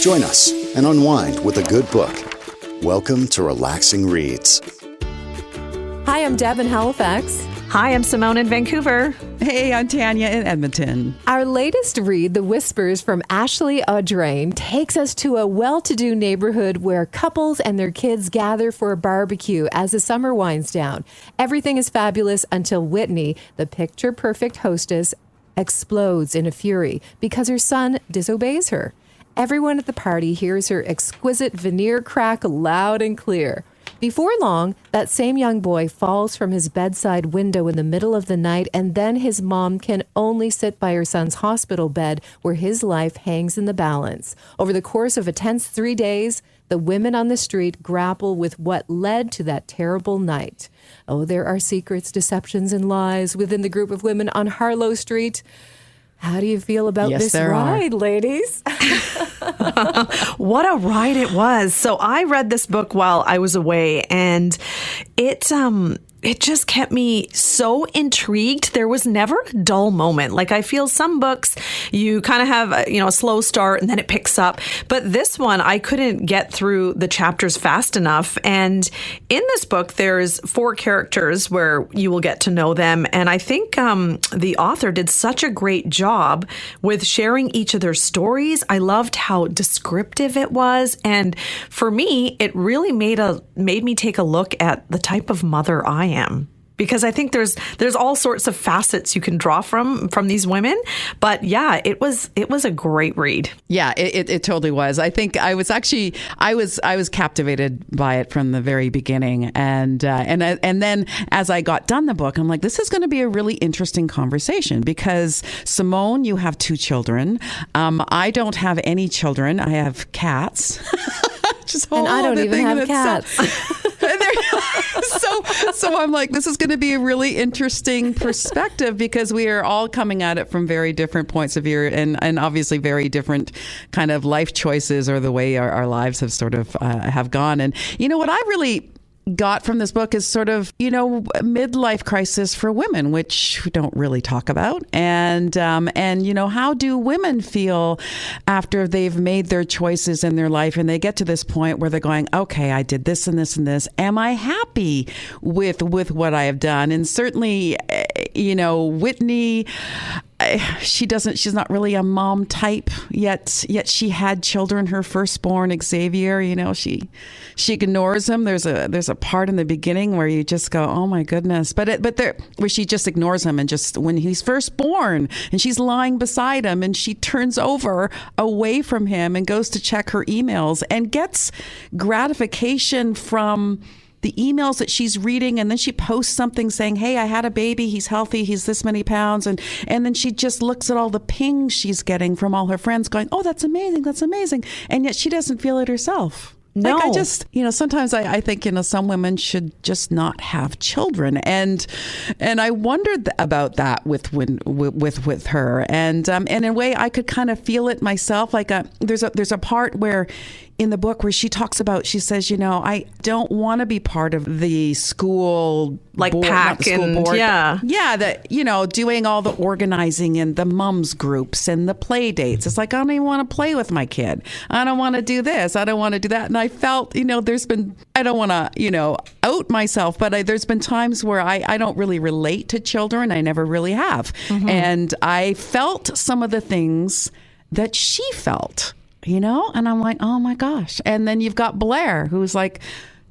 Join us and unwind with a good book. Welcome to Relaxing Reads. Hi, I'm Deb in Halifax. Hi, I'm Simone in Vancouver. Hey, I'm Tanya in Edmonton. Our latest read, The Whispers from Ashley Audrain, takes us to a well-to-do neighborhood where couples and their kids gather for a barbecue as the summer winds down. Everything is fabulous until Whitney, the picture-perfect hostess, explodes in a fury because her son disobeys her. Everyone at the party hears her exquisite veneer crack loud and clear. Before long, that same young boy falls from his bedside window in the middle of the night, and then his mom can only sit by her son's hospital bed where his life hangs in the balance. Over the course of a tense 3 days, the women on the street grapple with what led to that terrible night. Oh, there are secrets, deceptions, and lies within the group of women on Harlow Street. How do you feel about this ride, ladies? What a ride it was. So I read this book while I was away, and it just kept me so intrigued. There was never a dull moment. Like, I feel some books, you kind of have a slow start and then it picks up. But this one, I couldn't get through the chapters fast enough. And in this book, there's 4 characters where you will get to know them. And I think the author did such a great job with sharing each of their stories. I loved how descriptive it was. And for me, it really made me take a look at the type of mother I am, because I think there's all sorts of facets you can draw from these women. But yeah, it was a great read. Yeah, it totally was. I think I was captivated by it from the very beginning, and then as I got done the book, I'm like, this is going to be a really interesting conversation, because Simone, you have 2 children. I don't have any children. I have cats. And I don't even have cats. So I'm like, this is going to be a really interesting perspective, because we are all coming at it from very different points of view, and obviously very different kind of life choices, or the way our lives have sort of have gone. And what I really got from this book is sort of, midlife crisis for women, which we don't really talk about. And how do women feel after they've made their choices in their life and they get to this point where they're going, okay, I did this and this and this. Am I happy with what I have done? And certainly, Whitney, she's not really a mom type, yet she had children. Her firstborn, Xavier, she ignores him. There's a part in the beginning where you just go, oh my goodness, where she just ignores him, and just when he's first born and she's lying beside him and she turns over away from him and goes to check her emails and gets gratification from the emails that she's reading, and then she posts something saying, hey, I had a baby, he's healthy, he's this many pounds, and then she just looks at all the pings she's getting from all her friends going, oh, that's amazing, and yet she doesn't feel it herself. No. Like, I just, sometimes I think, some women should just not have children. And I wondered about that with her. And in a way, I could kind of feel it myself. Like, there's a part where in the book where she says, I don't want to be part of the school, like board, pack the school and board, that doing all the organizing and the mums groups and the play dates. It's like, I don't even want to play with my kid. I don't want to do this. I don't want to do that. And I felt, there's been, I don't want to, out myself, but there's been times where I don't really relate to children. I never really have. Mm-hmm. And I felt some of the things that she felt. And I'm like, oh my gosh. And then you've got Blair, who's like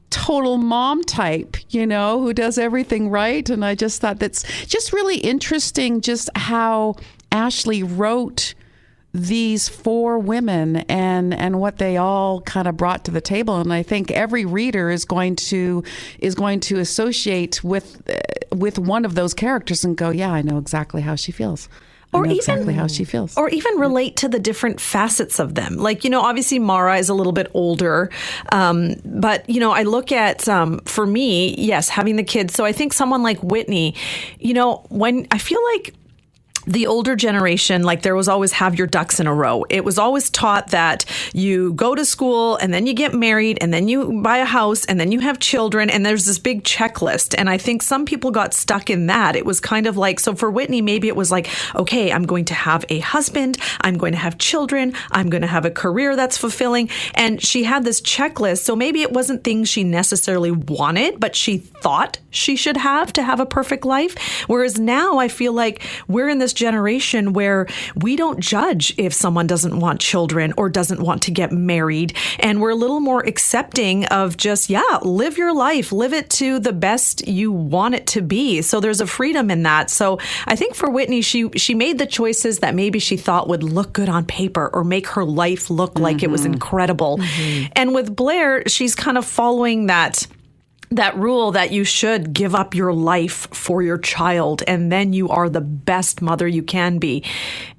total mom type, who does everything right. And I just thought that's just really interesting, just how Ashley wrote these 4 women and what they all kind of brought to the table. And I think every reader is going to associate with one of those characters and go, yeah, I know exactly how she feels. Or even exactly how she feels. Or even relate to the different facets of them. Like, obviously Mara is a little bit older. But, I look at, for me, yes, having the kids. So I think someone like Whitney, when I feel like the older generation, like there was always have your ducks in a row. It was always taught that you go to school and then you get married and then you buy a house and then you have children and there's this big checklist. And I think some people got stuck in that. It was kind of like, so for Whitney, maybe it was like, okay, I'm going to have a husband, I'm going to have children, I'm going to have a career that's fulfilling. And she had this checklist. So maybe it wasn't things she necessarily wanted, but she thought she should have to have a perfect life. Whereas now I feel like we're in this generation where we don't judge if someone doesn't want children or doesn't want to get married. And we're a little more accepting of just, live your life, live it to the best you want it to be. So there's a freedom in that. So I think for Whitney, she made the choices that maybe she thought would look good on paper or make her life look like it was incredible. And with Blair, she's kind of following that rule that you should give up your life for your child and then you are the best mother you can be.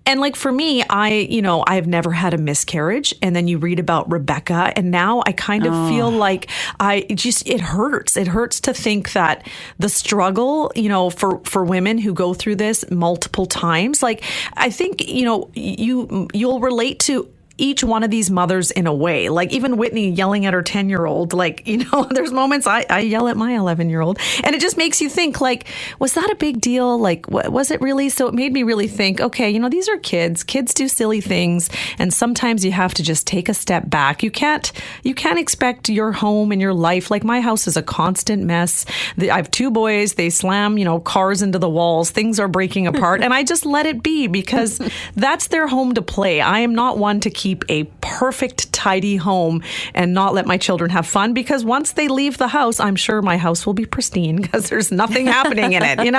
And like for me, I've never had a miscarriage. And then you read about Rebecca and now I kind of feel like it hurts. It hurts to think that the struggle, for women who go through this multiple times, like I think, you'll relate to each one of these mothers in a way. Like even Whitney yelling at her 10-year-old, like, there's moments I yell at my 11-year-old and it just makes you think like, was that a big deal? Like, was it really? So it made me really think, okay, these are kids. Kids do silly things. And sometimes you have to just take a step back. You can't expect your home and your life. Like my house is a constant mess. I have 2 boys. They slam, cars into the walls. Things are breaking apart. And I just let it be because that's their home to play. I am not one to keep a perfect, tidy home and not let my children have fun because once they leave the house, I'm sure my house will be pristine because there's nothing happening in it,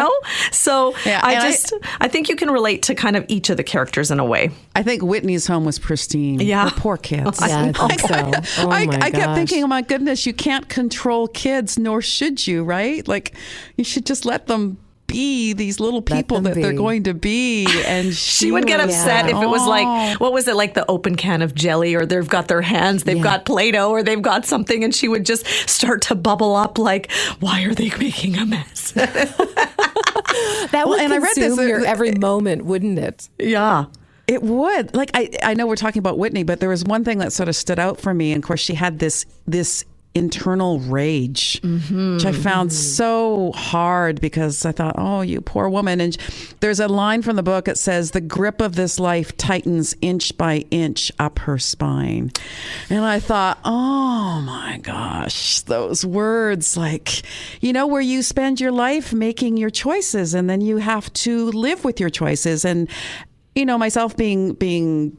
So yeah, I think you can relate to kind of each of the characters in a way. I think Whitney's home was pristine. Yeah. The poor kids. Yeah, I think so. Oh my I kept gosh. thinking, oh my goodness, you can't control kids, nor should you, right? Like you should just let them be these little people that they're going to be. And she would get upset if it was like, what was it, like the open can of jelly, or they've got their hands, they've got Play-Doh, or they've got something, and she would just start to bubble up like, why are they making a mess? That would consume your every moment, wouldn't it? Yeah. It would. Like, I know we're talking about Whitney, but there was one thing that sort of stood out for me. And of course, she had this internal rage, which I found so hard because I thought, oh, you poor woman. And there's a line from the book that says, the grip of this life tightens inch by inch up her spine. And I thought, oh my gosh, those words, like, where you spend your life making your choices and then you have to live with your choices. And, myself being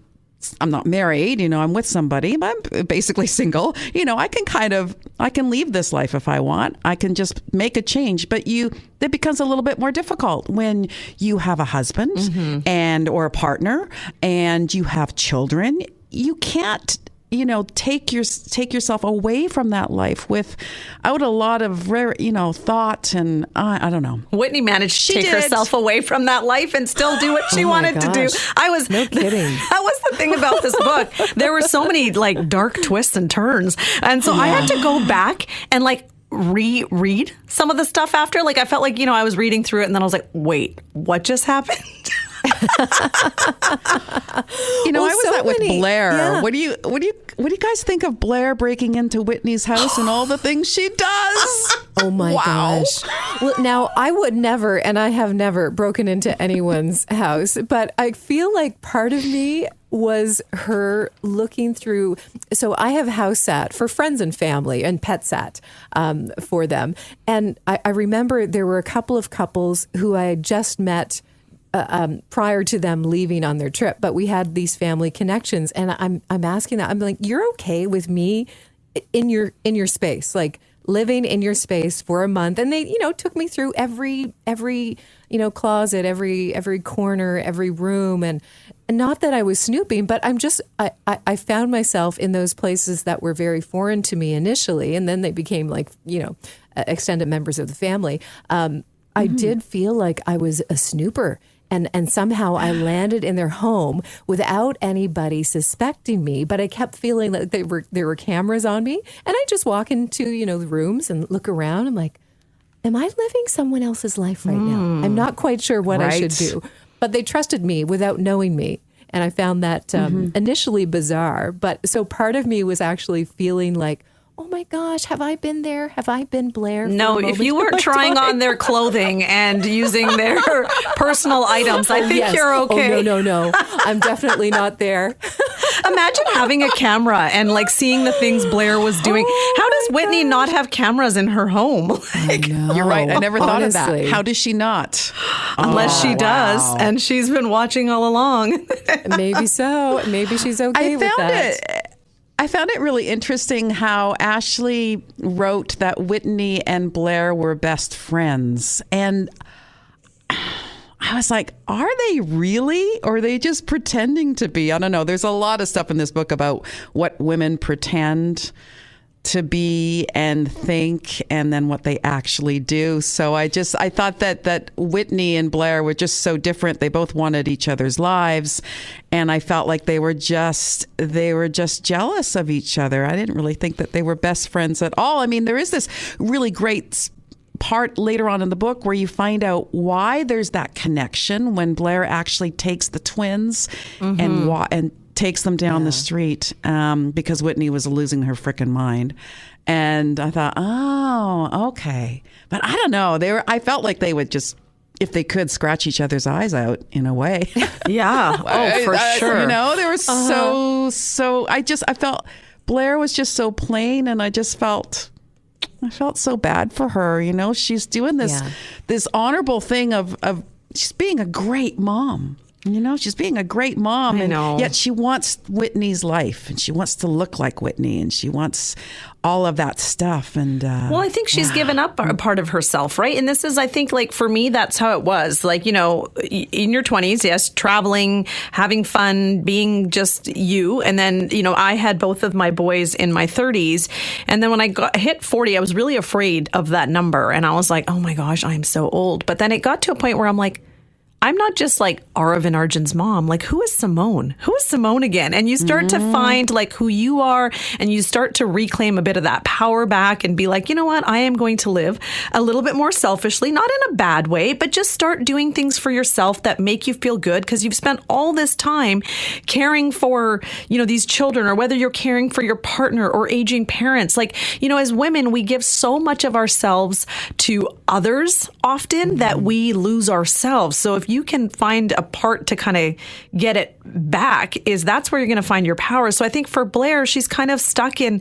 I'm not married, I'm with somebody, I'm basically single. I can leave this life if I want. I can just make a change. But it becomes a little bit more difficult when you have a husband or a partner and you have children. You can't, take yourself away from that life without a lot of rare, thought, and I don't know. Whitney managed to take herself away from that life and still do what she wanted to do. No kidding. That was the thing about this book. There were so many like dark twists and turns, and so I had to go back and like reread some of the stuff after. Like I felt like I was reading through it, and then I was like, wait, what just happened? I was at with Blair. Yeah. What do you guys think of Blair breaking into Whitney's house and all the things she does? Oh my gosh. Well, now I would never, and I have never broken into anyone's house, but I feel like part of me was her looking through. So I have house sat for friends and family and pet sat for them. And I remember there were a couple of couples who I had just met prior to them leaving on their trip, but we had these family connections, and I'm asking that. I'm like, you're okay with me in your space, like living in your space for a month? And they, took me through every closet, every corner, every room, and not that I was snooping, but I found myself in those places that were very foreign to me initially, and then they became like extended members of the family. I did feel like I was a snooper. And somehow I landed in their home without anybody suspecting me, but I kept feeling like there were cameras on me. And I just walk into, the rooms and look around. I'm like, am I living someone else's life right now? I'm not quite sure what I should do. but they trusted me without knowing me. And I found that initially bizarre. But so part of me was actually feeling like, oh my gosh, have I been there? Have I been Blair? No, if you weren't trying on their clothing and using their personal items, I think you're okay. Oh, no. I'm definitely not there. Imagine having a camera and like seeing the things Blair was doing. How does Whitney not have cameras in her home? Like, You're right. I never thought of that. Honestly. How does she not? Unless she does, and she's been watching all along. Maybe so. Maybe she's okay with that. I found it really interesting how Ashley wrote that Whitney and Blair were best friends. And I was like, are they really? Or are they just pretending to be? I don't know. There's a lot of stuff in this book about what women pretend to be and think, and then what they actually do. So I thought that Whitney and Blair were just so different. They both wanted each other's lives, and I felt like they were just jealous of each other. I didn't really think that they were best friends at all. I mean, there is this really great part later on in the book where you find out why there's that connection when Blair actually takes the twins and takes them down the street because Whitney was losing her frickin' mind. And I thought, oh, okay. But I don't know. I felt like they would just, if they could, scratch each other's eyes out in a way. Yeah. Oh, for sure. You know, they were so, I felt Blair was just so plain, and I felt so bad for her. You know, she's doing this honorable thing of she's being a great mom. You know, she's being a great mom, and yet she wants Whitney's life, and she wants to look like Whitney, and she wants all of that stuff. And well, I think she's given up a part of herself, right? And this is, I think, like for me, that's how it was. Like, you know, in your 20s, yes, traveling, having fun, being just you. And then, you know, I had both of my boys in my 30s. And then when I hit 40, I was really afraid of that number. And I was like, oh my gosh, I'm so old. But then it got to a point where I'm like, I'm not just like Aravind Arjun's mom. Like, who is Simone? Who is Simone again? And you start to find like who you are, and you start to reclaim a bit of that power back and be like, you know what? I am going to live a little bit more selfishly, not in a bad way, but just start doing things for yourself that make you feel good, because you've spent all this time caring for, you know, these children, or whether you're caring for your partner or aging parents. Like, you know, as women, we give so much of ourselves to others often that we lose ourselves. So if you can find a part to kind of get it back, that's where you're going to find your power. So I think for Blair, she's kind of stuck in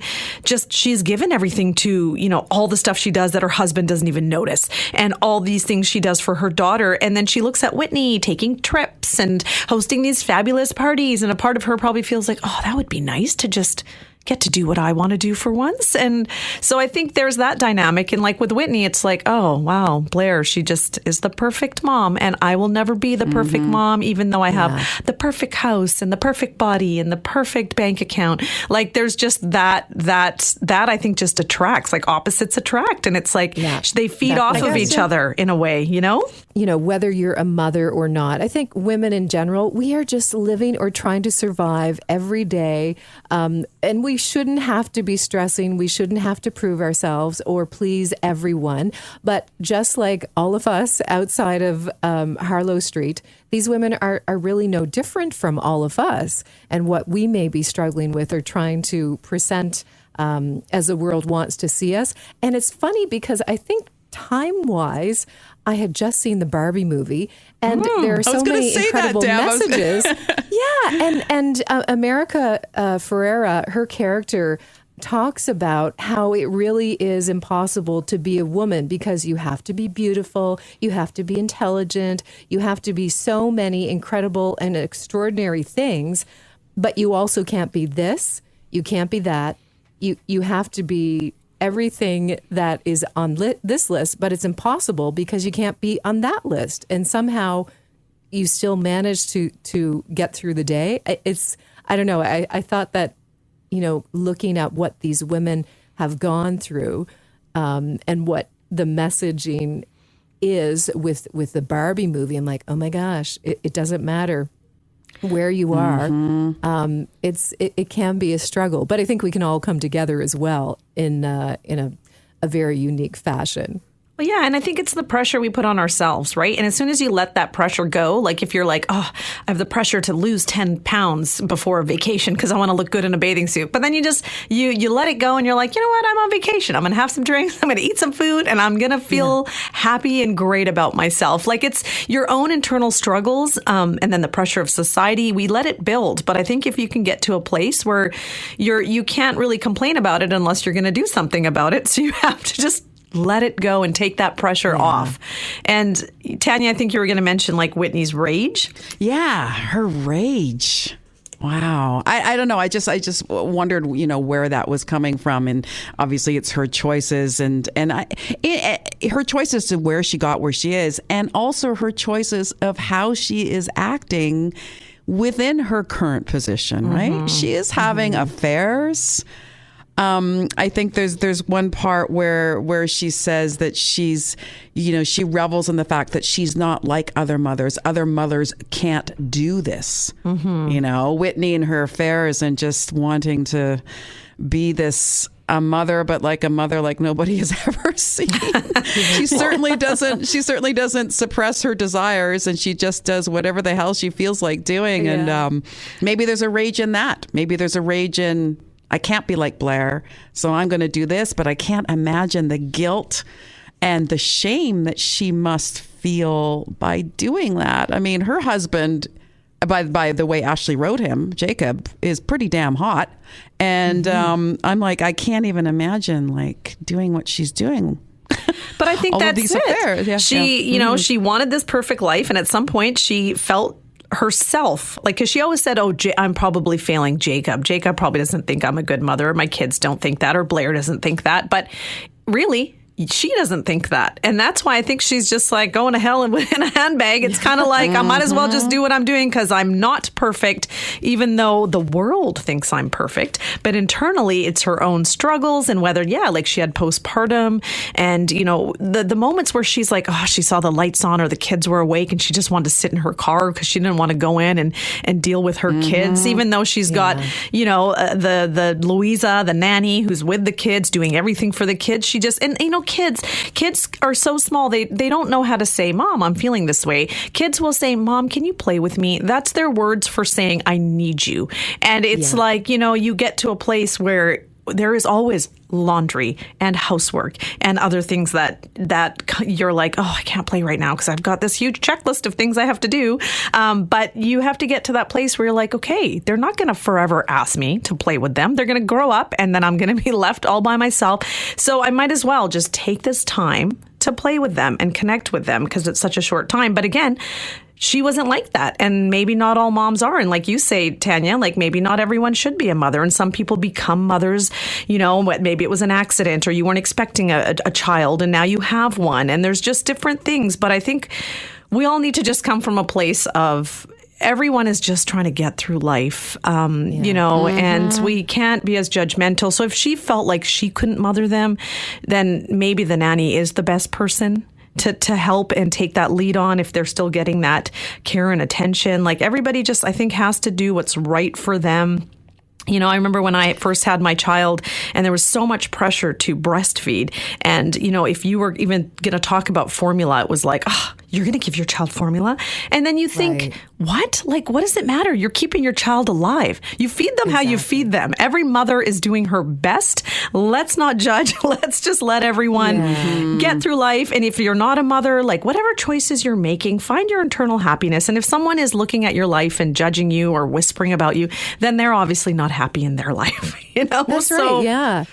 she's given everything to, you know, all the stuff she does that her husband doesn't even notice, and all these things she does for her daughter. And then she looks at Whitney taking trips and hosting these fabulous parties. And a part of her probably feels like, oh, that would be nice to just get to do what I want to do for once. And so I think there's that dynamic. And like with Whitney, it's like, oh, wow, Blair, she just is the perfect mom. And I will never be the perfect mom, even though I have the perfect house and the perfect body and the perfect bank account. Like there's just that I think just attracts, like opposites attract. And it's like they feed off of each other in a way, you know? You know, whether you're a mother or not, I think women in general, we are just living or trying to survive every day. And we shouldn't have to be stressing. We shouldn't have to prove ourselves or please everyone. But just like all of us outside of Harlow Street, these women are really no different from all of us and what we may be struggling with or trying to present as the world wants to see us. And it's funny because I think time-wise, I had just seen the Barbie movie, and there are so many incredible messages. And America Ferrera, her character, talks about how it really is impossible to be a woman because you have to be beautiful, you have to be intelligent, you have to be so many incredible and extraordinary things, but you also can't be this, you can't be that, you have to be everything that is on this list, but it's impossible because you can't be on that list. And somehow you still manage to get through the day. I don't know. I thought that, you know, looking at what these women have gone through and what the messaging is with the Barbie movie, I'm like, oh my gosh, it doesn't matter where you are. It can be a struggle, but I think we can all come together as well in a very unique fashion. Yeah, and I think it's the pressure we put on ourselves, right? And as soon as you let that pressure go, like if you're like, oh, I have the pressure to lose 10 pounds before a vacation because I want to look good in a bathing suit. But then you just, you let it go and you're like, you know what? I'm on vacation. I'm going to have some drinks. I'm going to eat some food and I'm going to feel happy and great about myself. Like it's your own internal struggles and then the pressure of society. We let it build. But I think if you can get to a place where you can't really complain about it unless you're going to do something about it. So you have to just let it go and take that pressure off. And Tanya, I think you were going to mention like Whitney's rage. Yeah, her rage. Wow. I don't know. I just wondered, where that was coming from. And obviously it's her choices and her choices to where she got where she is, and also her choices of how she is acting within her current position, right? She is having affairs. I think there's one part where she says that she's, she revels in the fact that she's not like other mothers. Other mothers can't do this. Whitney and her affairs and just wanting to be this a mother, but like a mother like nobody has ever seen. She certainly doesn't suppress her desires, and she just does whatever the hell she feels like doing. Yeah. And maybe there's a rage in that. Maybe there's a rage in, I can't be like Blair, so I'm going to do this, but I can't imagine the guilt and the shame that she must feel by doing that. I mean, her husband, by the way Ashley wrote him, Jacob, is pretty damn hot. And I'm like, I can't even imagine like doing what she's doing. But I think that's it. Affairs. Yeah, she, she wanted this perfect life. And at some point she felt herself, like, because she always said, oh, I'm probably failing Jacob. Jacob probably doesn't think I'm a good mother. My kids don't think that, or Blair doesn't think that. But really, she doesn't think that. And that's why I think she's just like going to hell in a handbag. It's kind of like, I might as well just do what I'm doing because I'm not perfect, even though the world thinks I'm perfect. But internally, it's her own struggles and whether, like she had postpartum and, the moments where she's like, oh, she saw the lights on or the kids were awake and she just wanted to sit in her car because she didn't want to go in and deal with her kids, even though she's got, the Louisa, the nanny who's with the kids, doing everything for the kids. She just, and, kids are so small, they don't know how to say, Mom, I'm feeling this way. Kids will say, Mom, can you play with me? That's their words for saying, I need you. And it's like, you get to a place where there is always laundry and housework and other things that you're like, oh, I can't play right now because I've got this huge checklist of things I have to do. But you have to get to that place where you're like, okay, they're not going to forever ask me to play with them. They're going to grow up and then I'm going to be left all by myself. So I might as well just take this time to play with them and connect with them because it's such a short time. But again, she wasn't like that. And maybe not all moms are. And like you say, Tanya, like maybe not everyone should be a mother. And some people become mothers, maybe it was an accident or you weren't expecting a child and now you have one. And there's just different things. But I think we all need to just come from a place of everyone is just trying to get through life, and we can't be as judgmental. So if she felt like she couldn't mother them, then maybe the nanny is the best person to help and take that lead on if they're still getting that care and attention. Like everybody just, I think, has to do what's right for them. I remember when I first had my child and there was so much pressure to breastfeed. And, if you were even going to talk about formula, it was like, oh, you're going to give your child formula? And then you think, what? Like, what does it matter? You're keeping your child alive. You feed them how you feed them. Every mother is doing her best. Let's not judge. Let's just let everyone get through life. And if you're not a mother, like whatever choices you're making, find your internal happiness. And if someone is looking at your life and judging you or whispering about you, then they're obviously not happy in their life. That's right. Yeah.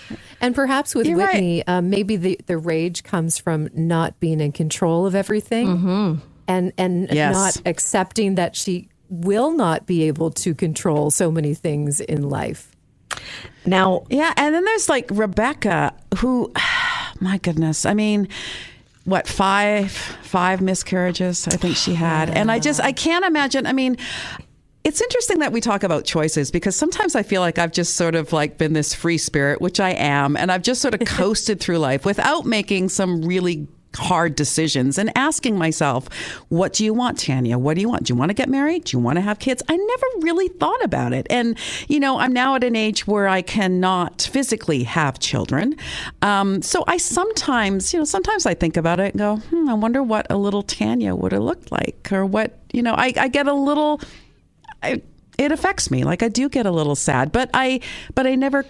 And perhaps with Whitney, maybe the rage comes from not being in control of everything and not accepting that she will not be able to control so many things in life. Now, and then there's like Rebecca, who, my goodness, I mean, what, five miscarriages I think she had. And I can't imagine, I mean, it's interesting that we talk about choices because sometimes I feel like I've just sort of like been this free spirit, which I am, and I've just sort of coasted through life without making some really hard decisions and asking myself, what do you want, Tanya? What do you want? Do you want to get married? Do you want to have kids? I never really thought about it. And, I'm now at an age where I cannot physically have children. So I sometimes I think about it and go, I wonder what a little Tanya would have looked like, or what, I get a little, it affects me. Like, I do get a little sad, but I never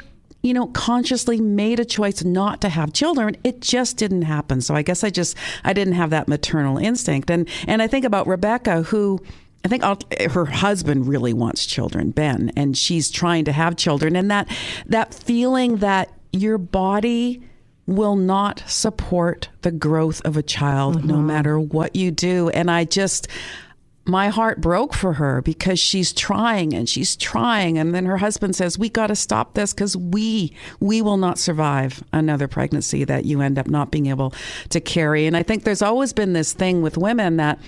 consciously made a choice not to have children. It just didn't happen. So I guess I didn't have that maternal instinct. And I think about Rebecca, who I think her husband really wants children, Ben, and she's trying to have children. And that feeling that your body will not support the growth of a child no matter what you do. And my heart broke for her, because she's trying. And then her husband says, we got to stop this, because we will not survive another pregnancy that you end up not being able to carry. And I think there's always been this thing with women that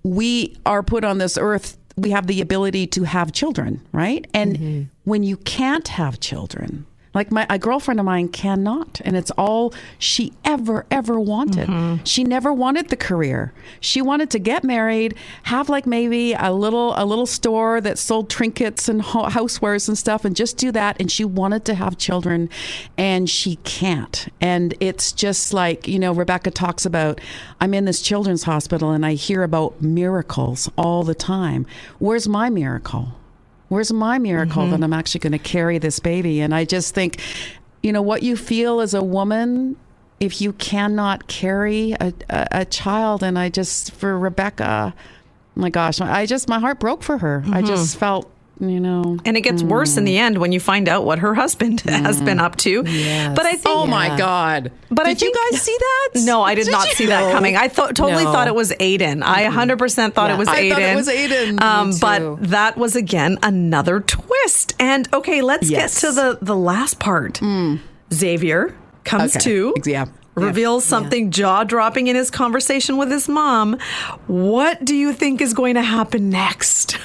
we are put on this earth. We have the ability to have children, right? And when you can't have children, like a girlfriend of mine cannot, and it's all she ever wanted. She never wanted the career. She wanted to get married, have like maybe a little store that sold trinkets and housewares and stuff, and just do that. And she wanted to have children, and she can't. And it's just like, Rebecca talks about, I'm in this children's hospital and I hear about miracles all the time. Where's my miracle? Where's my miracle that I'm actually going to carry this baby? And I just think, what you feel as a woman, if you cannot carry a child. And for Rebecca, my gosh, my heart broke for her. I just felt, And it gets worse in the end when you find out what her husband has been up to. Yes. But I think, oh my God. But did you guys see that? No, I did not see that coming. I totally thought it was Aiden. I 100% thought it was Aiden. I thought it was Aiden. But that was, again, another twist. And okay, let's get to the last part. Xavier comes to. Yeah. Reveals something jaw-dropping in his conversation with his mom. What do you think is going to happen next?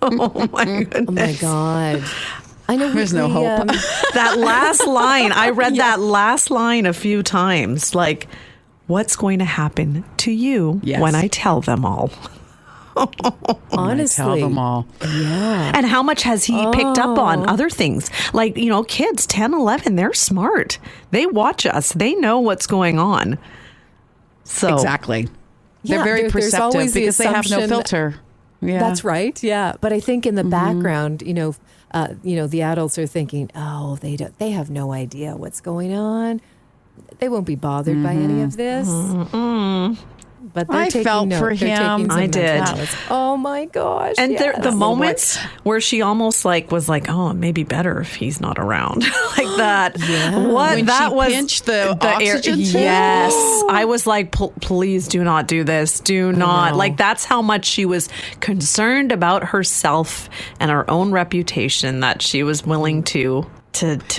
Oh my goodness. Oh my God. I know there's no hope. That last line, I read that last line a few times. Like, what's going to happen to you when I tell them all? Honestly. Tell them all. Yeah. And how much has he picked up on other things? Like, kids 10, 11, they're smart. They watch us. They know what's going on. So Exactly. They're very perceptive because they have no filter. Yeah. That's right. Yeah. But I think in the background, the adults are thinking, oh, they have no idea what's going on. They won't be bothered by any of this. But I felt for him. I did. Oh my gosh. And yes. the moments where she almost was like, oh, it may be better if he's not around. Like that. Yeah. What when that she was pinched the oxygen tank? Yes. I was like, please do not do this. Do not. Like, that's how much she was concerned about herself and her own reputation, that she was willing to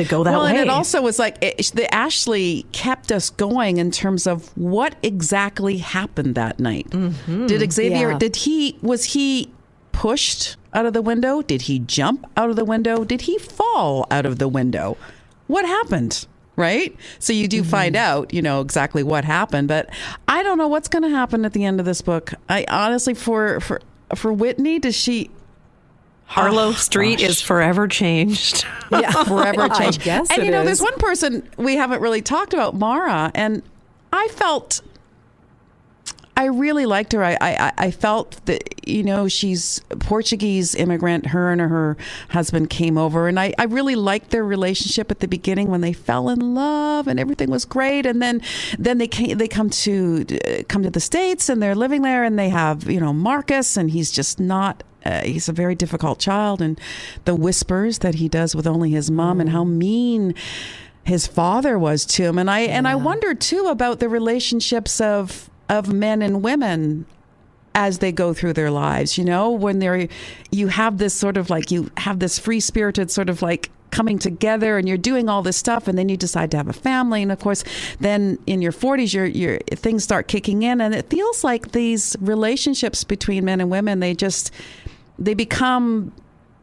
go that way. And it also was like the Ashley kept us going in terms of what exactly happened that night. Did Xavier, was he pushed out of the window? Did he jump out of the window? Did he fall out of the window? What happened? Right? So you do find out, exactly what happened, but I don't know what's going to happen at the end of this book. I honestly, for Whitney, does she... Harlow Street is forever changed. Yeah, forever changed. I guess and it is. there's one person we haven't really talked about, Mara, and I really liked her. I felt that, she's a Portuguese immigrant. Her and her husband came over, and I really liked their relationship at the beginning when they fell in love and everything was great. And then they come to the States, and they're living there, and they have, Marcus, and he's just not. He's a very difficult child, and the whispers that he does with only his mom, and how mean his father was to him. And I wonder too about the relationships of men and women as they go through their lives. When you have this sort of like, you have this free spirited sort of like coming together, and you're doing all this stuff, and then you decide to have a family, and of course then in your 40s your things start kicking in, and it feels like these relationships between men and women, they become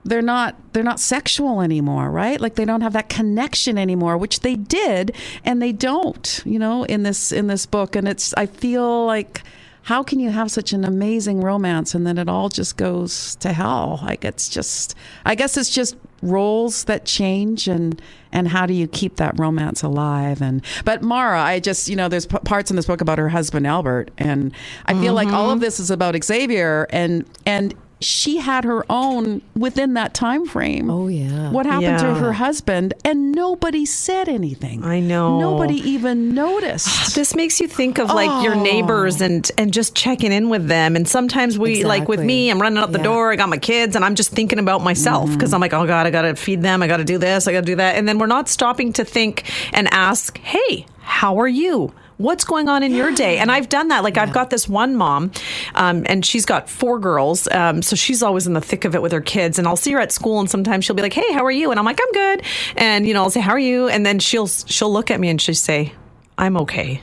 they're not sexual anymore, right? Like they don't have that connection anymore, which they did, and they don't, in this book. And I feel like, how can you have such an amazing romance and then it all just goes to hell? Like I guess it's just roles that change, and how do you keep that romance alive? But Mara, there's parts in this book about her husband Albert, and I feel like all of this is about Xavier, and she had her own within that time frame. Oh, yeah. What happened to her husband? And nobody said anything. I know. Nobody even noticed. This makes you think of like your neighbors and just checking in with them. And sometimes like with me, I'm running out the door. I got my kids and I'm just thinking about myself because I'm like, oh God, I got to feed them. I got to do this. I got to do that. And then we're not stopping to think and ask, hey, how are you? What's going on in your day? And I've done that. Like I've got this one mom and she's got 4 girls. So she's always in the thick of it with her kids. And I'll see her at school and sometimes she'll be like, hey, how are you? And I'm like, I'm good. And, I'll say, how are you? And then she'll look at me and she'll say, I'm okay.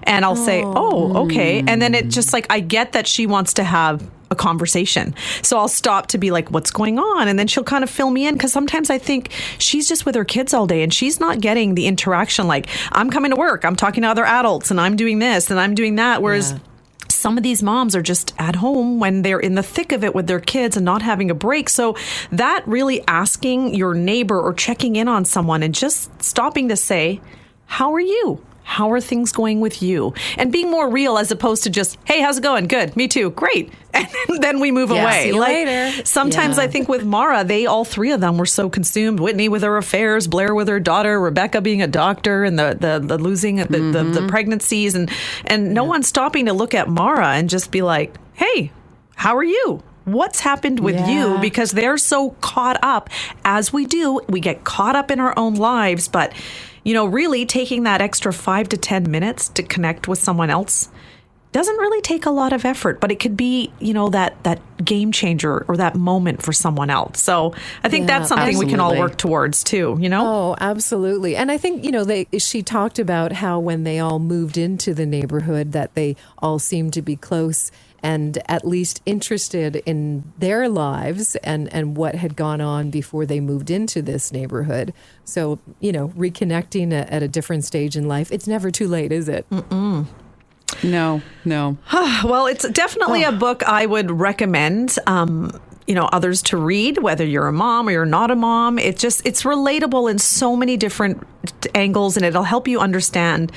And I'll say, oh, okay. And then it just like, I get that she wants to have a conversation. So I'll stop to be like, what's going on? And then she'll kind of fill me in, because sometimes I think she's just with her kids all day and she's not getting the interaction. Like, I'm coming to work, I'm talking to other adults and I'm doing this and I'm doing that. Whereas some of these moms are just at home when they're in the thick of it with their kids and not having a break. So that really asking your neighbor or checking in on someone and just stopping to say, how are you? How are things going with you? And being more real as opposed to just, hey, how's it going? Good. Me too. Great. And then we move away. See you later. Sometimes I think with Mara, all 3 of them were so consumed. Whitney with her affairs, Blair with her daughter, Rebecca being a doctor, and the losing the pregnancies. And no one stopping to look at Mara and just be like, hey, how are you? What's happened with you? Because they're so caught up, as we do. We get caught up in our own lives. But, really taking that extra 5 to 10 minutes to connect with someone else doesn't really take a lot of effort, but it could be, that game changer or that moment for someone else. So I think that's something we can all work towards too, Oh, absolutely. And I think, she talked about how when they all moved into the neighborhood that they all seemed to be close and at least interested in their lives and what had gone on before they moved into this neighborhood. So, reconnecting at a different stage in life, it's never too late, is it? Mm-mm. No. Well, it's definitely a book I would recommend, others to read, whether you're a mom or you're not a mom. It's relatable in so many different angles, and it'll help you understand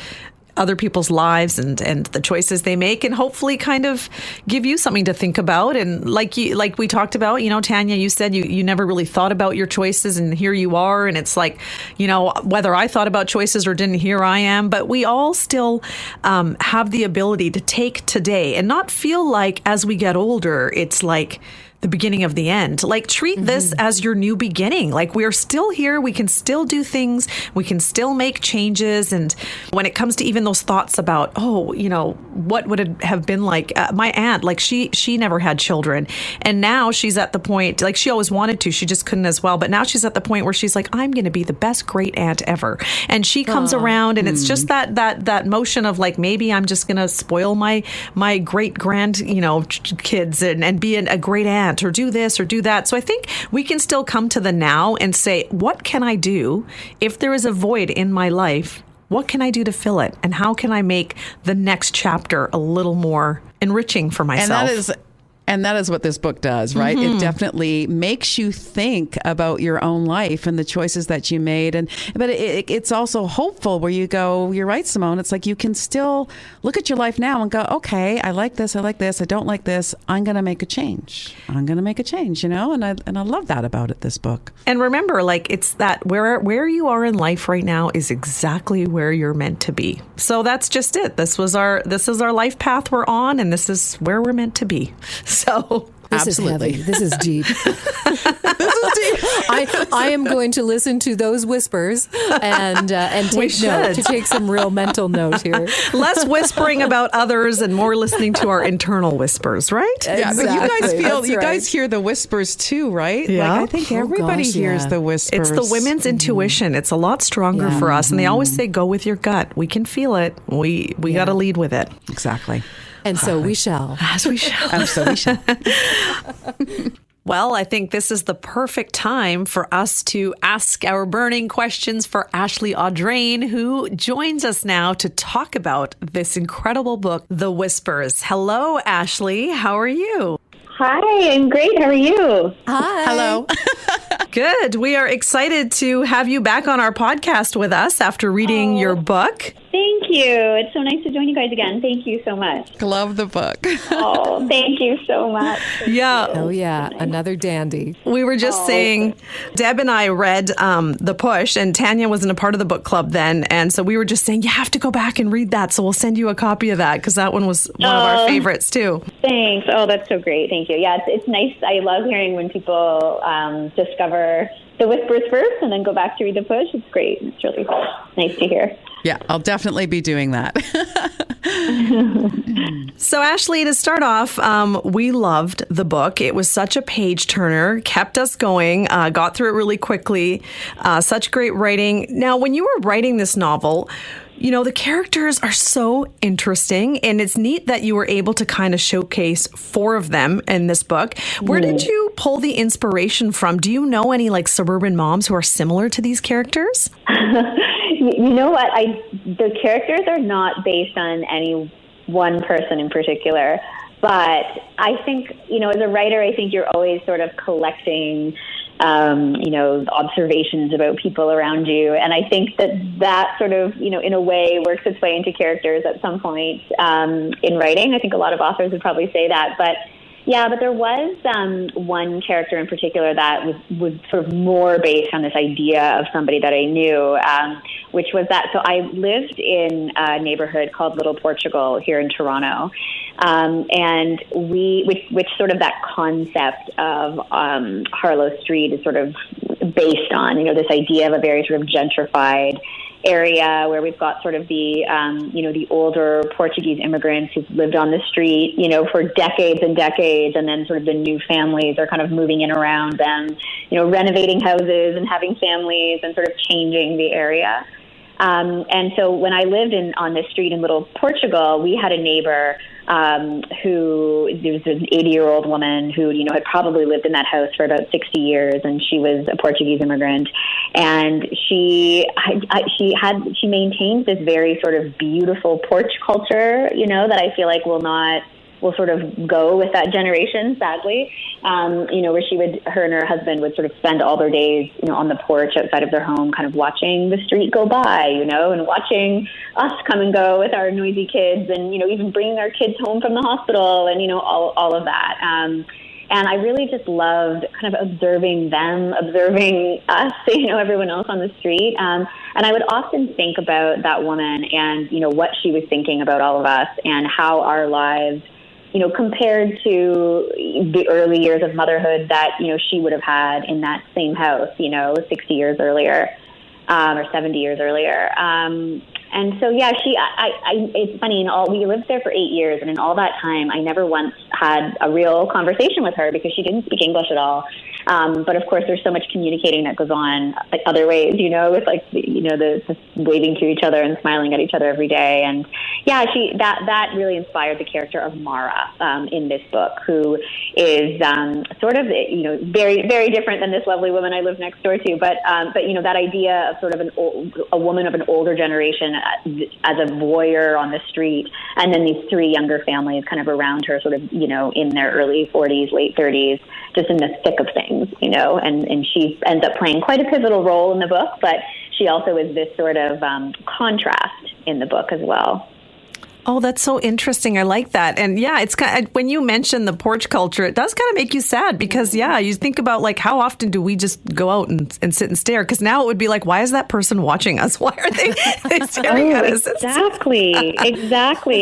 other people's lives and the choices they make, and hopefully kind of give you something to think about. And like we talked about, Tanya, you said you never really thought about your choices, and here you are. And it's like, whether I thought about choices or didn't, here I am. But we all still have the ability to take today and not feel like as we get older, it's like the beginning of the end. Like, treat this as your new beginning. Like, we're still here. We can still do things. We can still make changes. And when it comes to even those thoughts about, what would it have been like? My aunt, like she never had children. And now she's at the point, like she always wanted to, she just couldn't as well. But now she's at the point where she's like, I'm going to be the best great aunt ever. And she comes around and it's just that motion of like, maybe I'm just going to spoil my great grand, kids and be a great aunt, or do this or do that. So I think we can still come to the now and say, what can I do if there is a void in my life? What can I do to fill it? And how can I make the next chapter a little more enriching for myself? And that is what this book does, right? It definitely makes you think about your own life and the choices that you made. But it's also hopeful, where you go, you're right, Simone. It's like you can still look at your life now and go, okay, I like this, I don't like this. I'm going to make a change. And I love that about it, this book. And remember, like, it's that where you are in life right now is exactly where you're meant to be. So that's just it. This is our life path we're on, and this is where we're meant to be. So this absolutely. is heavy. This is deep. I am going to listen to those whispers and take some real mental note here. Less whispering about others and more listening to our internal whispers, right? Yeah, Exactly. but you guys hear the whispers too, right? Yeah. Like, I think everybody hears the whispers. It's the women's intuition. It's a lot stronger for us. And they always say, go with your gut. We can feel it. We got to lead with it. Exactly. And so we shall. As we shall. And so we shall. Well, I think this is the perfect time for us to ask our burning questions for Ashley Audrain, who joins us now to talk about this incredible book, The Whispers. Hello, Ashley. How are you? Hi, I'm great. How are you? Hi. Hello. Good. We are excited to have you back on our podcast with us after reading your book. Thank you. It's so nice to join you guys again. Thank you so much. Love the book. Oh, thank you so much. Yeah. Oh, yeah. Another dandy. We were just saying, Deb and I read The Push, and Tanya wasn't a part of the book club then. And so we were just saying, you have to go back and read that. So we'll send you a copy of that because that one was one of our favorites too. Thanks. Oh, that's so great. Thank you. Yeah, it's nice. I love hearing when people discover The Whispers first and then go back to read The Push. It's great. It's really nice to hear. Yeah, I'll definitely be doing that. So, Ashley, to start off, we loved the book. It was such a page turner, kept us going, got through it really quickly. Such great writing. Now, when you were writing this novel, you know, the characters are so interesting, and it's neat that you were able to kind of showcase 4 of them in this book. Where did you pull the inspiration from? Do you know any like suburban moms who are similar to these characters? You know what? The characters are not based on any one person in particular, but I think, you know, as a writer, I think you're always sort of collecting observations about people around you. And I think that sort of, you know, in a way works its way into characters at some point in writing. I think a lot of authors would probably say that. But there was one character in particular that was sort of more based on this idea of somebody that I knew, which was that. So I lived in a neighborhood called Little Portugal here in Toronto. And which sort of that concept of Harlow Street is sort of based on, you know, this idea of a very sort of gentrified area where we've got sort of the older Portuguese immigrants who've lived on the street, you know, for decades and decades, and then sort of the new families are kind of moving in around them, you know, renovating houses and having families and sort of changing the area. And so when I lived on this street in Little Portugal, we had a neighbor who, there was an 80-year-old woman who, you know, had probably lived in that house for about 60 years, and she was a Portuguese immigrant. And she maintained this very sort of beautiful porch culture, you know, that I feel like will sort of go with that generation, sadly. Where her and her husband would sort of spend all their days, you know, on the porch outside of their home, kind of watching the street go by, you know, and watching us come and go with our noisy kids, and, you know, even bringing our kids home from the hospital, and, you know, all of that. And I really just loved kind of observing them, observing us, you know, everyone else on the street. And I would often think about that woman and, you know, what she was thinking about all of us and how our lives, you know, compared to the early years of motherhood that, you know, she would have had in that same house, you know, 60 years earlier, or 70 years earlier. And so, yeah, it's funny, we lived there for 8 years, and in all that time, I never once had a real conversation with her because she didn't speak English at all. But of course, there's so much communicating that goes on like other ways, you know, with like, you know, the waving to each other and smiling at each other every day. And yeah, that really inspired the character of Mara in this book, who is sort of, you know, very, very different than this lovely woman I live next door to. But you know, that idea of sort of a woman of an older generation as a voyeur on the street, and then these 3 younger families kind of around her, sort of, you know, in their early 40s, late 30s, just in the thick of things, you know, and she ends up playing quite a pivotal role in the book, but she also is this sort of contrast in the book as well. Oh, that's so interesting. I like that. And yeah, it's kind of, when you mention the porch culture, it does kind of make you sad because, yeah, you think about like how often do we just go out and sit and stare? Because now it would be like, why is that person watching us? Why are they staring at us? Exactly.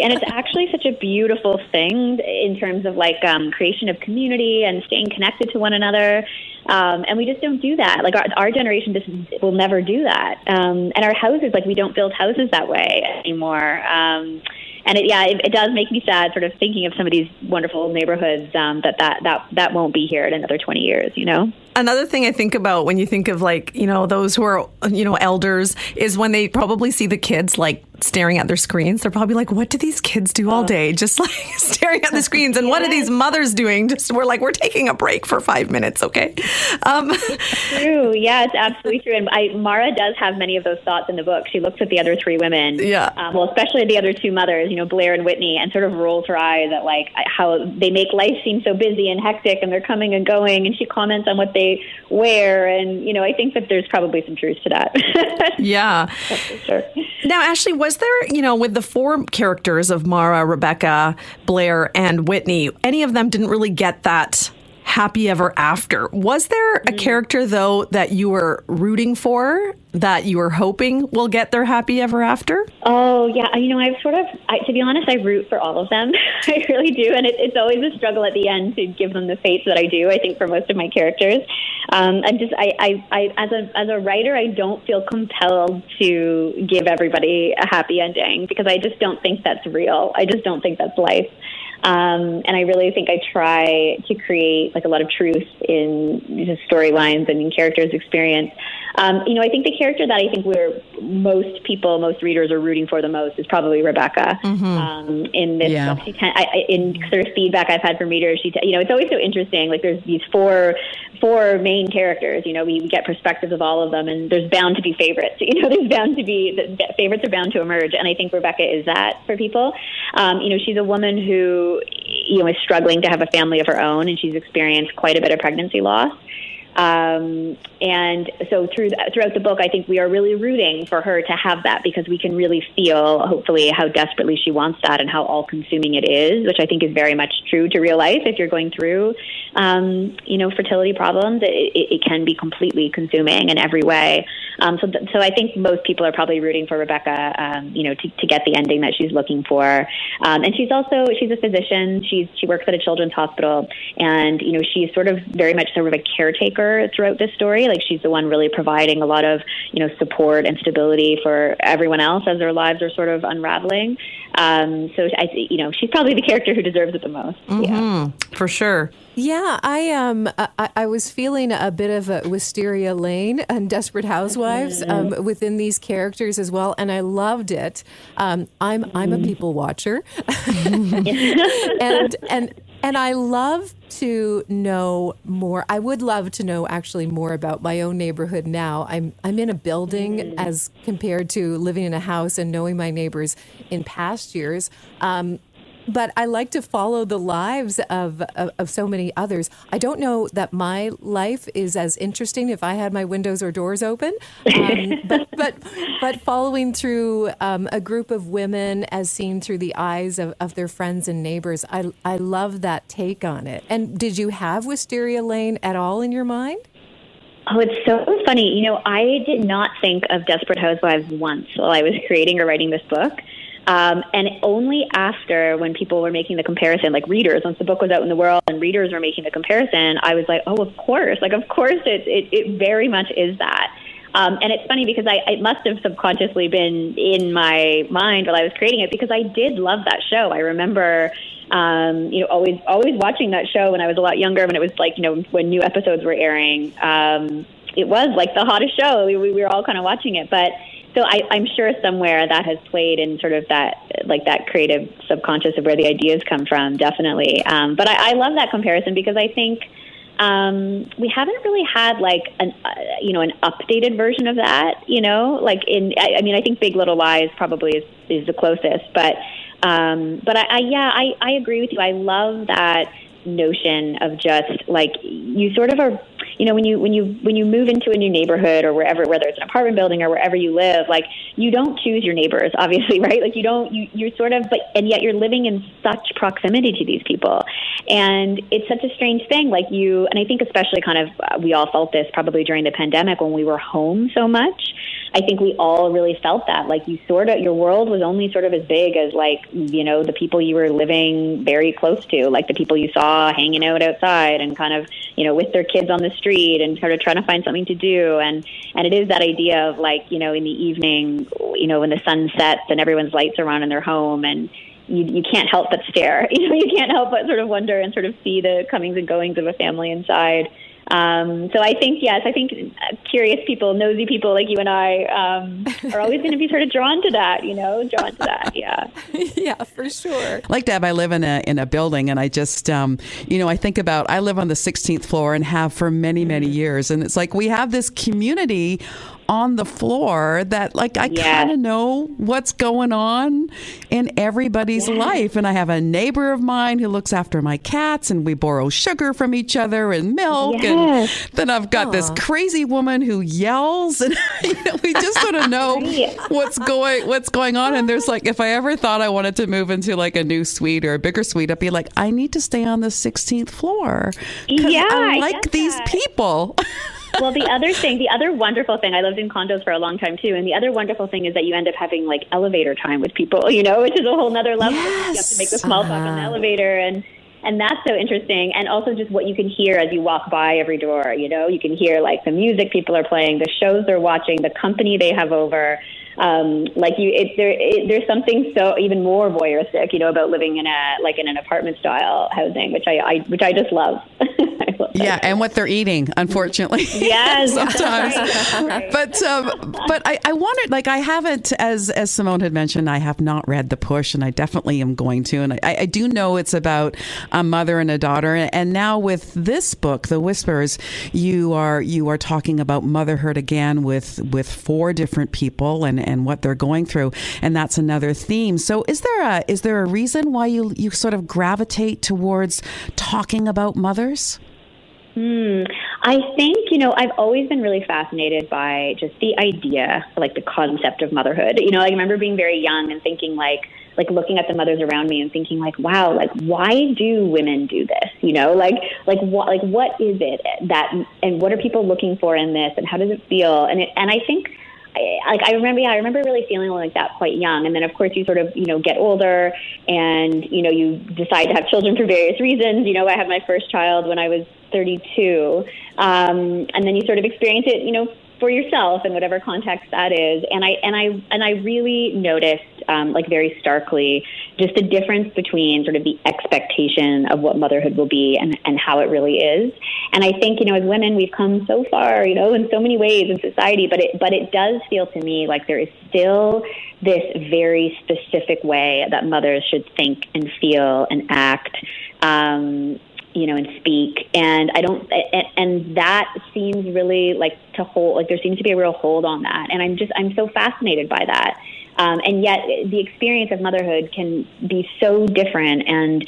And it's actually such a beautiful thing in terms of like creation of community and staying connected to one another. And we just don't do that. Like our generation just will never do that. And our houses, like we don't build houses that way anymore. And it does make me sad, sort of thinking of some of these wonderful neighborhoods that won't be here in another 20 years, you know? Another thing I think about when you think of like, those who are, elders is when they probably see the kids like staring at their screens. They're probably like, what do these kids do all day? Just like staring at the screens. And what are these mothers doing? We're taking a break for 5 minutes. Okay. True. Yeah, it's absolutely true. And Mara does have many of those thoughts in the book. She looks at the other three women. Yeah. Well, especially the other two mothers, Blair and Whitney, and sort of rolls her eyes at like how they make life seem so busy and hectic, and they're coming and going. And she comments on what they wear. And, I think that there's probably some truth to that. Yeah. That's for sure. Now, Ashley, was there, with the four characters of Mara, Rebecca, Blair, and Whitney, any of them didn't really get that happy ever after? Was there a character, though, that you were rooting for, that you were hoping will get their happy ever after? Oh, yeah. To be honest, I root for all of them. I really do. And it's always a struggle at the end to give them the fates that I do, I think, for most of my characters. As a writer, I don't feel compelled to give everybody a happy ending because I just don't think that's real. I just don't think that's life. And I really think I try to create like a lot of truth in storylines and in characters' experience. I think the character that I think most readers are rooting for the most is probably Rebecca. In this book, in sort of feedback I've had from readers, it's always so interesting. Like there's these four main characters. We get perspectives of all of them, and there's bound to be favorites. There's bound to be the favorites are bound to emerge, and I think Rebecca is that for people. She's a woman who is struggling to have a family of her own, and she's experienced quite a bit of pregnancy loss. And so throughout the book, I think we are really rooting for her to have that because we can really feel, hopefully, how desperately she wants that and how all-consuming it is, which I think is very much true to real life. If you're going through, fertility problems, it can be completely consuming in every way. So I think most people are probably rooting for Rebecca, to get the ending that she's looking for. And she's a physician. She works at a children's hospital, and she's sort of very much sort of a caretaker throughout this story. Like she's the one really providing a lot of support and stability for everyone else as their lives are sort of unraveling. So she's probably the character who deserves it the most. Yeah, for sure. Yeah, I was feeling a bit of a Wisteria Lane and Desperate Housewives within these characters as well, and I loved it. I'm a people watcher, and I love to know more. I would love to know actually more about my own neighborhood now. I'm in a building as compared to living in a house and knowing my neighbors in past years. But I like to follow the lives of so many others. I don't know that my life is as interesting if I had my windows or doors open, but following through a group of women as seen through the eyes of their friends and neighbors, I love that take on it. And did you have Wisteria Lane at all in your mind? Oh, it's so funny. I did not think of Desperate Housewives once while I was creating or writing this book. And only after, when people were making the comparison, like readers, once the book was out in the world and readers were making the comparison, I was like, oh, of course. Like, of course, it very much is that. And it's funny because it must have subconsciously been in my mind while I was creating it because I did love that show. I remember, always watching that show when I was a lot younger, when it was like, when new episodes were airing. It was like the hottest show. We were all kind of watching it, but. So I'm sure somewhere that has played in sort of that creative subconscious of where the ideas come from, definitely. But I love that comparison because I think we haven't really had like an updated version of that. I think Big Little Lies probably is the closest, but I agree with you. I love that notion of just like you sort of are. When you move into a new neighborhood or wherever, whether it's an apartment building or wherever you live, like you don't choose your neighbors, obviously, right? Like you're sort of, and yet you're living in such proximity to these people. And it's such a strange thing. Like and I think especially kind of, we all felt this probably during the pandemic when we were home so much. I think we all really felt that, like your world was only sort of as big as the people you were living very close to, like the people you saw hanging out outside and kind of, with their kids on the street and sort of trying to find something to do. And it is that idea of in the evening, when the sun sets and everyone's lights are on in their home and you can't help but stare, you can't help but sort of wonder and sort of see the comings and goings of a family inside. So I think, yes, curious people, nosy people like you and I are always going to be sort of drawn to that, yeah. Yeah, for sure. Like Deb, I live in a building, and I just, I think about, I live on the 16th floor and have for many, many years. And it's like we have this community on the floor that, like, I kind of know what's going on in everybody's life. And I have a neighbor of mine who looks after my cats, and we borrow sugar from each other and milk. And then I've got this crazy woman who yells, and we just sort of know what's going on. And there's like, if I ever thought I wanted to move into like a new suite or a bigger suite, I'd be like, I need to stay on the 16th floor. Yeah, I like these people. Well, the other wonderful thing, I lived in condos for a long time too, and the other wonderful thing is that you end up having like elevator time with people, which is a whole nother level. Yes. You have to make the small talk on the elevator, and that's so interesting. And also just what you can hear as you walk by every door, you can hear like the music people are playing, the shows they're watching, the company they have over. There's something so even more voyeuristic, about living in an apartment style housing, which I just love. I love yeah, and what they're eating, unfortunately. Yes, sometimes. Right. But I wanted, like, I haven't, as Simone had mentioned, I have not read The Push, and I definitely am going to. And I do know it's about a mother and a daughter. And now with this book, The Whispers, you are talking about motherhood again with 4 different people and what they're going through, and that's another theme. So is there a reason why you sort of gravitate towards talking about mothers? I think, I've always been really fascinated by just the idea, like the concept of motherhood. I remember being very young and thinking like looking at the mothers around me and thinking like, wow, like why do women do this? What is it that, and what are people looking for in this, and how does it feel? And I think, I remember really feeling like that quite young. And then of course you sort of, get older and, you decide to have children for various reasons. I had my first child when I was 32. And then you sort of experience it, for yourself in whatever context that is. And I really noticed, very starkly, just the difference between sort of the expectation of what motherhood will be and how it really is. And I think, as women, we've come so far, in so many ways in society, but it does feel to me like there is still this very specific way that mothers should think and feel and act, and speak. And and that seems really like to hold, like there seems to be a real hold on that. And I'm so fascinated by that. And yet the experience of motherhood can be so different. And,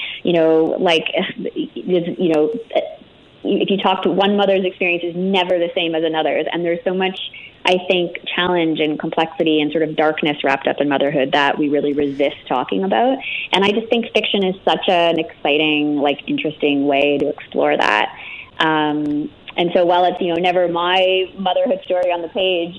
if you talk to one mother's experience is never the same as another's. And there's so much, I think, challenge and complexity and sort of darkness wrapped up in motherhood that we really resist talking about. And I just think fiction is such an exciting, interesting way to explore that. And so while it's, never my motherhood story on the page,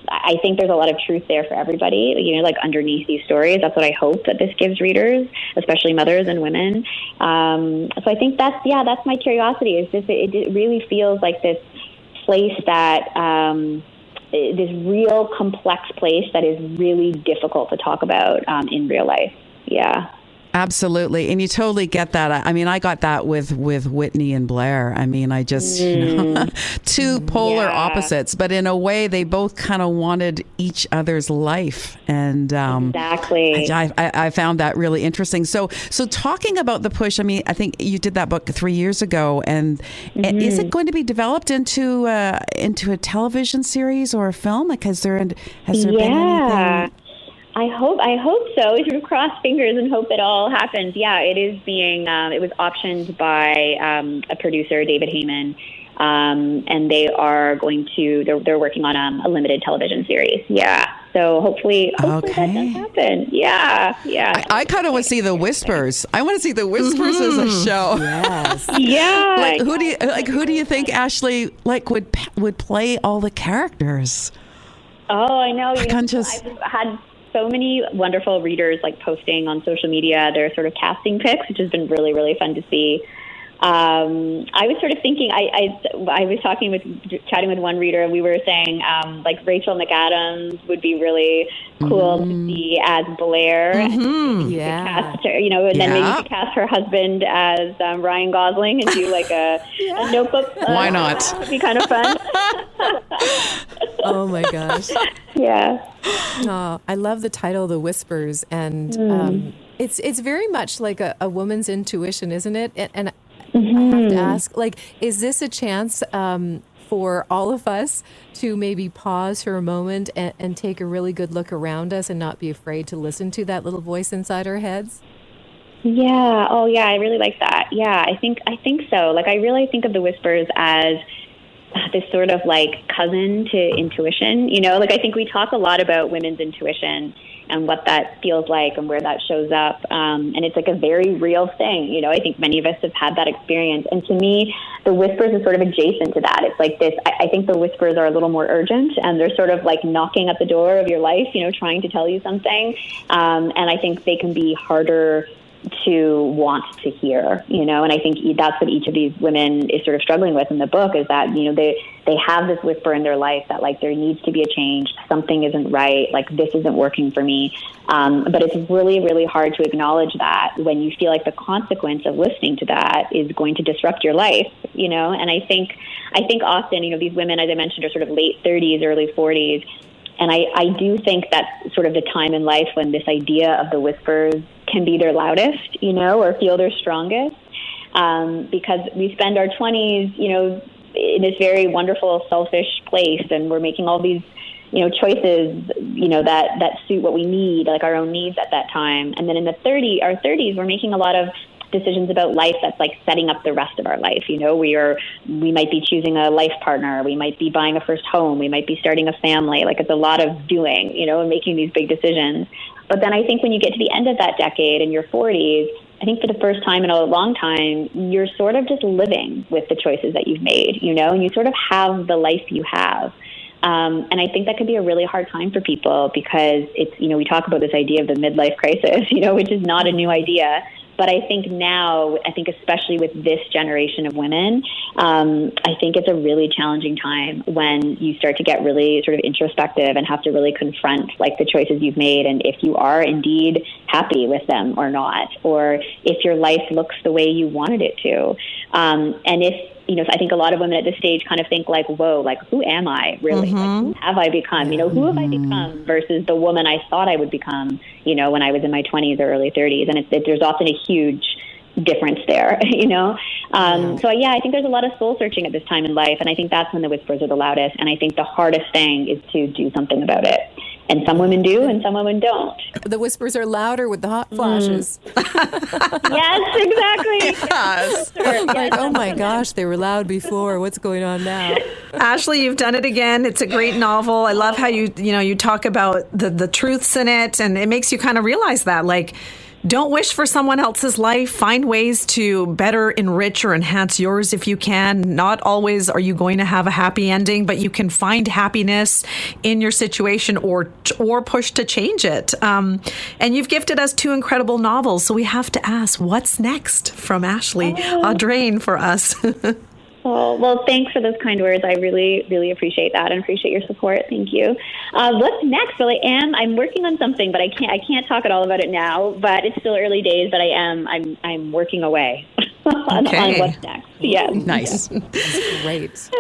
I think there's a lot of truth there for everybody, underneath these stories. That's what I hope that this gives readers, especially mothers and women. So I think that's my curiosity, is just, it really feels like this place that, this real complex place that is really difficult to talk about in real life. Yeah. Absolutely. And you totally get that. I mean, I got that with Whitney and Blair. I mean, I just, two polar opposites, but in a way they both kind of wanted each other's life. And exactly. I found that really interesting. So talking about The Push, I mean, I think you did that book 3 years ago, and is it going to be developed into a television series or a film? Like, has there been anything? I hope so. We sort of cross fingers and hope it all happens. Yeah, it is being, it was optioned by a producer, David Heyman, and they are they're working on a limited television series. Yeah. So hopefully that does happen. Yeah. I kind of want to see The Whispers. I want to see The Whispers as a show. Yes. Yeah. Who do you think, Ashley, would play all the characters? Oh, I know. I've had so many wonderful readers posting on social media their sort of casting picks, which has been really, really fun to see. I was sort of thinking, I was chatting with one reader, and we were saying, like Rachel McAdams would be really cool to see as Blair. Yeah. Cast her, and then maybe you could cast her husband as Ryan Gosling and do like a Notebook. Why not? That would be kind of fun. Oh my gosh. Yeah. Oh, I love the title, The Whispers, and it's very much like a woman's intuition, isn't it? And I have to ask, like, is this a chance for all of us to maybe pause for a moment and take a really good look around us and not be afraid to listen to that little voice inside our heads? Yeah. Oh, yeah. I really like that. Yeah, I think so. Like, I really think of the whispers as this sort of like cousin to intuition. Like, I think we talk a lot about women's intuition and what that feels like and where that shows up. And it's like a very real thing. I think many of us have had that experience. And to me, the whispers is sort of adjacent to that. It's like this, I think the whispers are a little more urgent, and they're sort of like knocking at the door of your life, trying to tell you something. And I think they can be harder to want to hear, and I think that's what each of these women is sort of struggling with in the book, is that, they have this whisper in their life that like there needs to be a change, something isn't right, like this isn't working for me. But it's really, really hard to acknowledge that when you feel like the consequence of listening to that is going to disrupt your life, and I think often, these women, as I mentioned, are sort of late 30s, early 40s. And I do think that's sort of the time in life when this idea of the whispers can be their loudest, or feel their strongest, because we spend our 20s, in this very wonderful, selfish place, and we're making all these, choices, that suit what we need, like our own needs at that time. And then in our 30s, we're making a lot of decisions about life that's like setting up the rest of our life. We might be choosing a life partner, we might be buying a first home, we might be starting a family. Like, it's a lot of doing, and making these big decisions. But then I think when you get to the end of that decade in your 40s, I think for the first time in a long time, you're sort of just living with the choices that you've made, and you sort of have the life you have. And I think that could be a really hard time for people, because it's, we talk about this idea of the midlife crisis, which is not a new idea. But I think now, especially with this generation of women, I think it's a really challenging time when you start to get really sort of introspective and have to really confront like the choices you've made, and if you are indeed happy with them or not, or if your life looks the way you wanted it to. And if, I think a lot of women at this stage kind of think like, whoa, like, who am I really? Like, who have I become? Who have I become versus the woman I thought I would become, when I was in my 20s or early 30s. And there's often a huge difference there, So yeah, I think there's a lot of soul searching at this time in life. And I think that's when the whispers are the loudest. And I think the hardest thing is to do something about it. And some women do, and some women don't. The whispers are louder with the hot flashes. Yes, exactly. Yes. Like, oh my gosh, they were loud before. What's going on now? Ashley, you've done it again. It's a great novel. I love how you talk about the truths in it, and it makes you kind of realize that, like, don't wish for someone else's life. Find ways to better enrich or enhance yours if you can. Not always are you going to have a happy ending, but you can find happiness in your situation or push to change it. And you've gifted us 2 incredible novels, so we have to ask, what's next from Ashley Audrain for us? Oh, well, thanks for those kind words. I really, really appreciate that and appreciate your support. Thank you. What's next? Well, I'm working on something, but I can't talk at all about it now. But it's still early days. But I'm working away on what's next. Yeah, nice, great.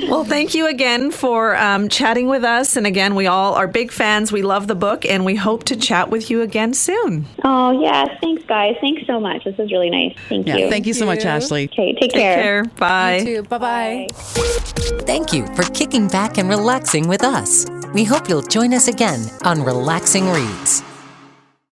Well, thank you again for chatting with us. And again, we all are big fans. We love the book, and we hope to chat with you again soon. Oh, yes. Thanks, guys. Thanks so much. This was really nice. Thank you. Thank you so much, Ashley. Okay, take care. Bye. You too. Bye-bye. Thank you for kicking back and relaxing with us. We hope you'll join us again on Relaxing Reads.